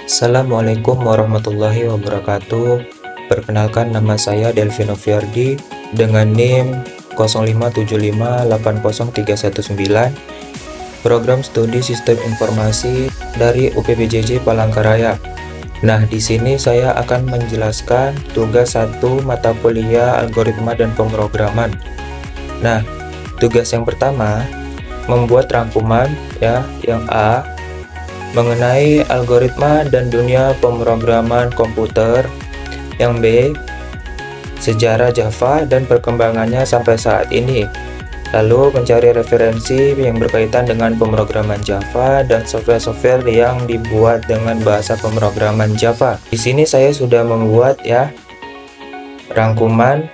Assalamualaikum warahmatullahi wabarakatuh. Perkenalkan, nama saya Delvino Fiardi dengan NIM 0575803119, program studi Sistem Informasi dari UPBJJ Palangkaraya. Nah, di sini saya akan menjelaskan tugas 1 mata kuliah algoritma dan pemrograman. Nah, tugas yang pertama membuat rangkuman yang A mengenai algoritma dan dunia pemrograman komputer, yang B sejarah Java dan perkembangannya sampai saat ini, lalu mencari referensi yang berkaitan dengan pemrograman Java dan software-software yang dibuat dengan bahasa pemrograman Java. Di sini saya sudah membuat rangkuman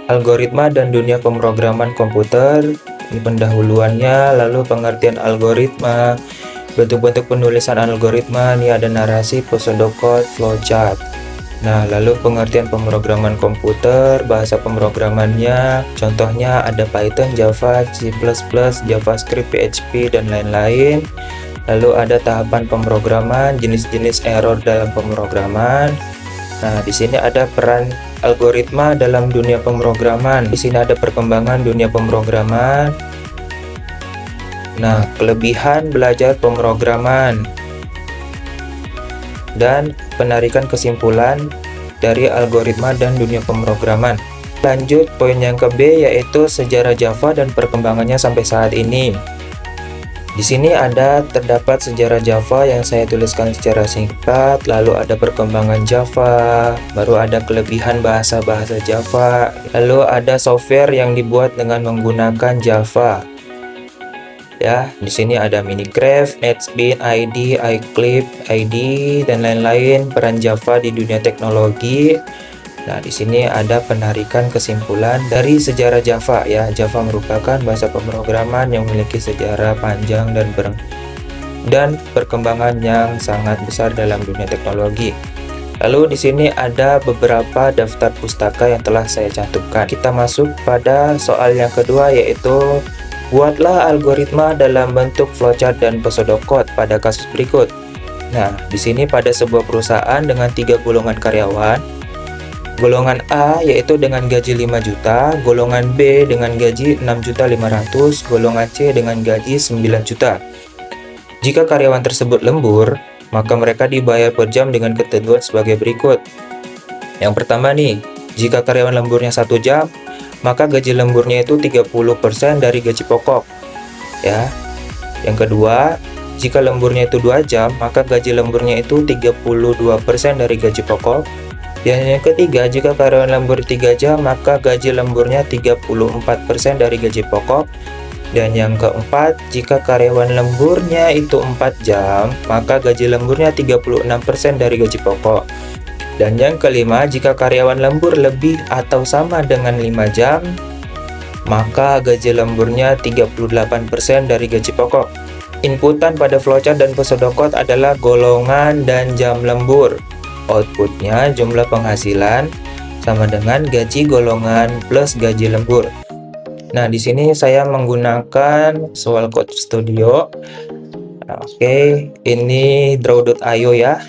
algoritma dan dunia pemrograman komputer. Ini pendahuluannya, lalu pengertian algoritma, bentuk-bentuk penulisan algoritma, ini ada narasi, pseudocode, flowchart. Nah, lalu pengertian pemrograman komputer, bahasa pemrogramannya, contohnya ada Python, Java, C++, JavaScript, PHP, dan lain-lain. Lalu ada tahapan pemrograman, jenis-jenis error dalam pemrograman. Nah, di sini ada peran algoritma dalam dunia pemrograman. Di sini ada perkembangan dunia pemrograman. Nah, kelebihan belajar pemrograman dan penarikan kesimpulan dari algoritma dan dunia pemrograman. Lanjut poin yang ke B, yaitu sejarah Java dan perkembangannya sampai saat ini. Di sini terdapat sejarah Java yang saya tuliskan secara singkat, lalu ada perkembangan Java, baru ada kelebihan bahasa-bahasa Java, lalu ada software yang dibuat dengan menggunakan Java. Di sini ada Minecraft, NetBeans, ID, iClip, ID, dan lain-lain, peran Java di dunia teknologi. Nah, di sini ada penarikan kesimpulan dari sejarah Java. Java merupakan bahasa pemrograman yang memiliki sejarah panjang dan perkembangan yang sangat besar dalam dunia teknologi. Lalu di sini ada beberapa daftar pustaka yang telah saya cantumkan. Kita masuk pada soal yang kedua, yaitu buatlah algoritma dalam bentuk flowchart dan pseudocode pada kasus berikut. Nah, di sini pada sebuah perusahaan dengan 3 golongan karyawan. Golongan A yaitu dengan gaji 5 juta, golongan B dengan gaji 6.500.000, golongan C dengan gaji 9 juta. Jika karyawan tersebut lembur, maka mereka dibayar per jam dengan ketentuan sebagai berikut. Yang pertama nih, jika karyawan lemburnya 1 jam, maka gaji lemburnya itu 30% dari gaji pokok. Yang kedua, jika lemburnya itu 2 jam, maka gaji lemburnya itu 32% dari gaji pokok. Dan yang ketiga, jika karyawan lembur 3 jam, maka gaji lemburnya 34% dari gaji pokok. Dan yang keempat, jika karyawan lemburnya itu 4 jam, maka gaji lemburnya 36% dari gaji pokok. Dan yang kelima, jika karyawan lembur lebih atau sama dengan 5 jam, maka gaji lemburnya 38% dari gaji pokok. Inputan pada flowchart dan pseudocode adalah golongan dan jam lembur. Outputnya jumlah penghasilan sama dengan gaji golongan plus gaji lembur. Nah, di sini saya menggunakan Visual Code Studio. Oke, ini draw.io ya.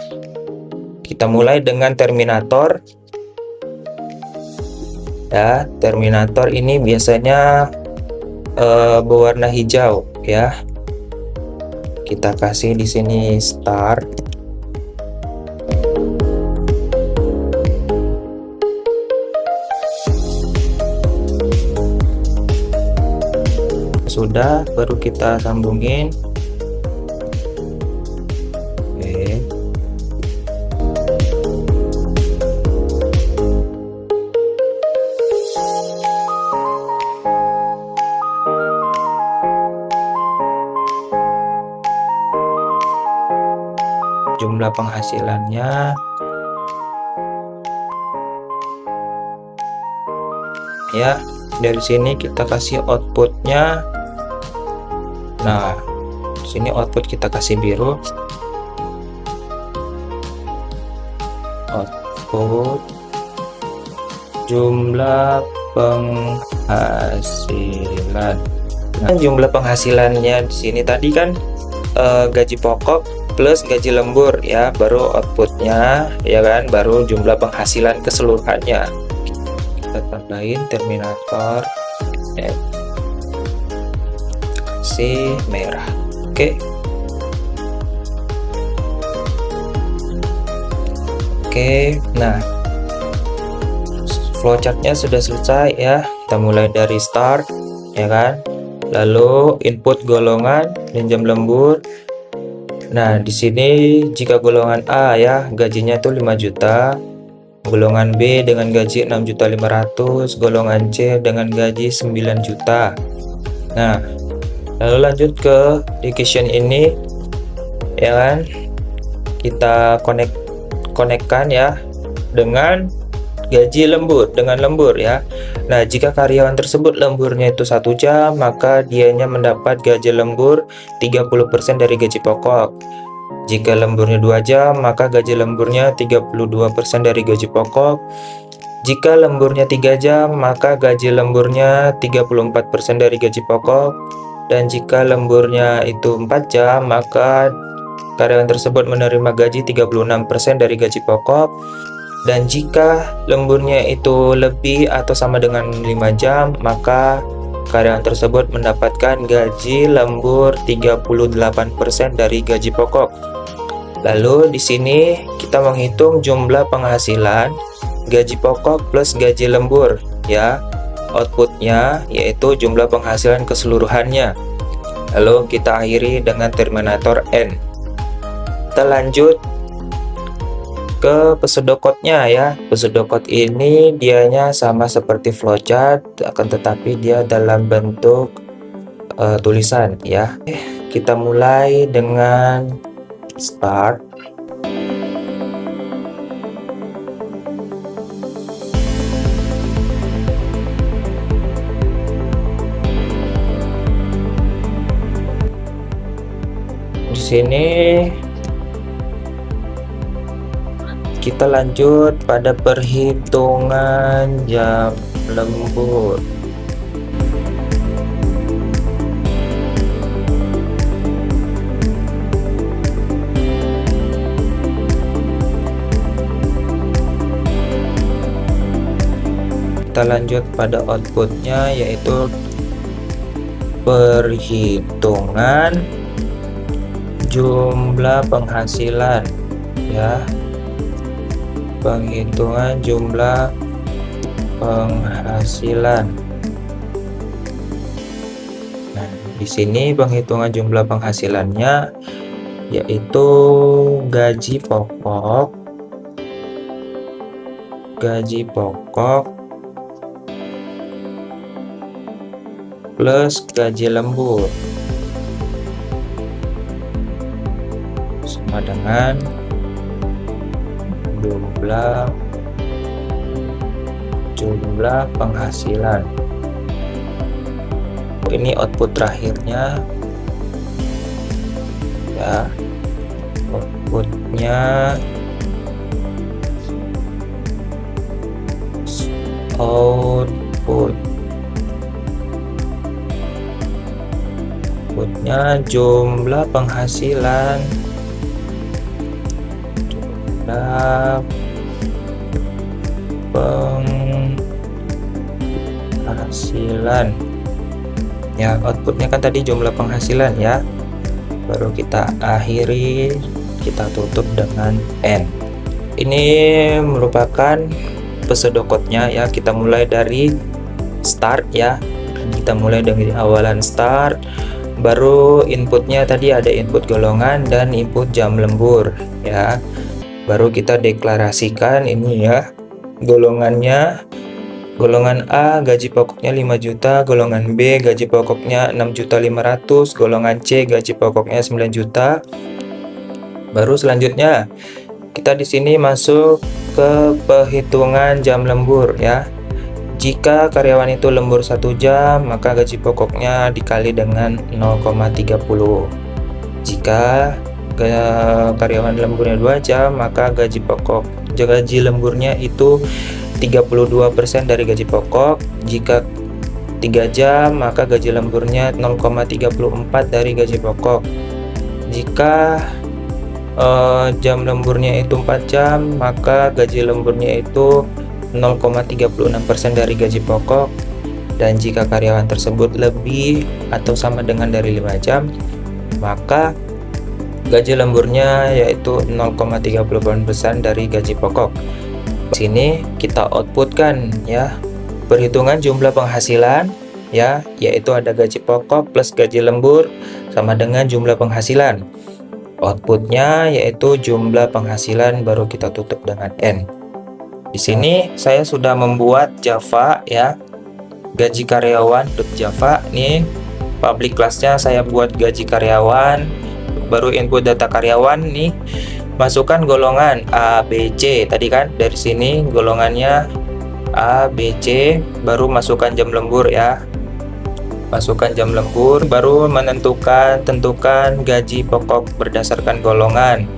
Kita mulai dengan Terminator. Terminator ini biasanya berwarna hijau ya. Kita kasih di sini start. Sudah, baru kita sambungin. Jumlah penghasilannya dari sini kita kasih outputnya. Nah, di sini output kita kasih biru. Output jumlah penghasilan. Nah, jumlah penghasilannya di sini tadi kan gaji pokok plus gaji lembur ya, baru outputnya ya kan, baru jumlah penghasilan keseluruhannya. Kita tambahin terminator si merah. Oke. Nah, flowchartnya sudah selesai ya. Kita mulai dari start ya kan, lalu input golongan dan jam lembur. Nah, di sini jika golongan A ya, gajinya tuh 5 juta, golongan B dengan gaji 6.500.000, golongan C dengan gaji 9 juta. Nah, lalu lanjut ke division ini ya kan, kita konekkan ya dengan gaji lembur, dengan lembur ya. Nah, jika karyawan tersebut lemburnya itu 1 jam, maka dianya mendapat gaji lembur 30% dari gaji pokok. Jika lemburnya 2 jam, maka gaji lemburnya 32% dari gaji pokok. Jika lemburnya 3 jam, maka gaji lemburnya 34% dari gaji pokok. Dan jika lemburnya itu 4 jam, maka karyawan tersebut menerima gaji 36% dari gaji pokok. Dan jika lemburnya itu lebih atau sama dengan 5 jam, maka karyawan tersebut mendapatkan gaji lembur 38% dari gaji pokok. Lalu di sini kita menghitung jumlah penghasilan gaji pokok plus gaji lembur ya. Outputnya yaitu jumlah penghasilan keseluruhannya. Lalu kita akhiri dengan terminator N. Kita lanjut ke pseudocode-nya ya. Pseudocode ini dianya sama seperti flowchart, akan tetapi dia dalam bentuk tulisan ya. Kita mulai dengan start. Di sini kita lanjut pada perhitungan jam lembur. Kita lanjut pada outputnya, yaitu perhitungan jumlah penghasilan ya. Penghitungan jumlah penghasilan. Nah, di sini penghitungan jumlah penghasilannya yaitu gaji pokok plus gaji lembur sama dengan jumlah penghasilan. Ini output terakhirnya ya. Outputnya jumlah penghasilan ya. Outputnya kan tadi jumlah penghasilan ya, baru kita akhiri, kita tutup dengan N. Ini merupakan pseudocode-nya ya. Kita mulai dari start ya, kita mulai dari awalan start, baru inputnya tadi ada input golongan dan input jam lembur ya. Baru kita deklarasikan ini ya, golongannya. Golongan A gaji pokoknya 5 juta, golongan B gaji pokoknya 6.500.000, golongan C gaji pokoknya 9 juta. Baru selanjutnya kita di sini masuk ke perhitungan jam lembur ya. Jika karyawan itu lembur 1 jam, maka gaji pokoknya dikali dengan 0,30. Jika karyawan lemburnya 2 jam, maka gaji lemburnya itu 32% dari gaji pokok. Jika 3 jam, maka gaji lemburnya 0,34 dari gaji pokok. Jika jam lemburnya itu 4 jam, maka gaji lemburnya itu 0,36% dari gaji pokok. Dan jika karyawan tersebut lebih atau sama dengan dari 5 jam, maka gaji lemburnya yaitu 0,38% dari gaji pokok. Di sini kita outputkan ya perhitungan jumlah penghasilan ya, yaitu ada gaji pokok plus gaji lembur sama dengan jumlah penghasilan. Outputnya yaitu jumlah penghasilan, baru kita tutup dengan N. Di sini saya sudah membuat Java ya, gaji karyawan.java. Nih public class-nya saya buat gaji karyawan, baru input data karyawan. Nih masukkan golongan A, B, C tadi kan, dari sini golongannya A, B, C, baru masukkan jam lembur ya, masukkan jam lembur, baru tentukan gaji pokok berdasarkan golongan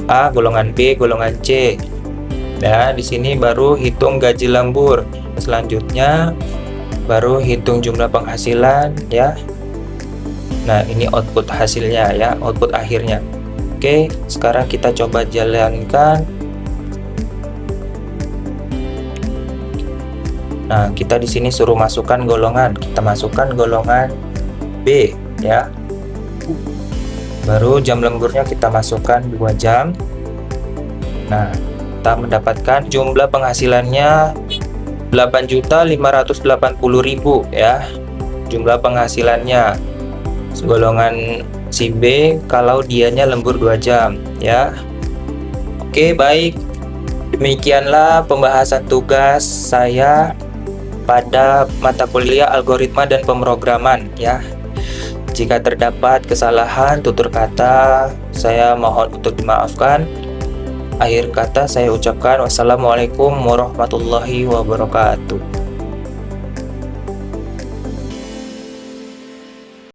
A, golongan B, golongan C. Nah di sini baru hitung gaji lembur. Selanjutnya baru hitung jumlah penghasilan ya. Nah ini output hasilnya ya, output akhirnya. Oke, sekarang kita coba jalankan. Nah kita di sini suruh masukkan golongan, kita masukkan golongan B ya. Baru jam lemburnya kita masukkan 2 jam. Nah kita mendapatkan jumlah penghasilannya 8.580.000 ya, jumlah penghasilannya golongan si B kalau dianya lembur 2 jam ya. Oke baik, demikianlah pembahasan tugas saya pada mata kuliah algoritma dan pemrograman ya. Jika terdapat kesalahan tutur kata, saya mohon untuk dimaafkan. Akhir kata saya ucapkan wassalamualaikum warahmatullahi wabarakatuh.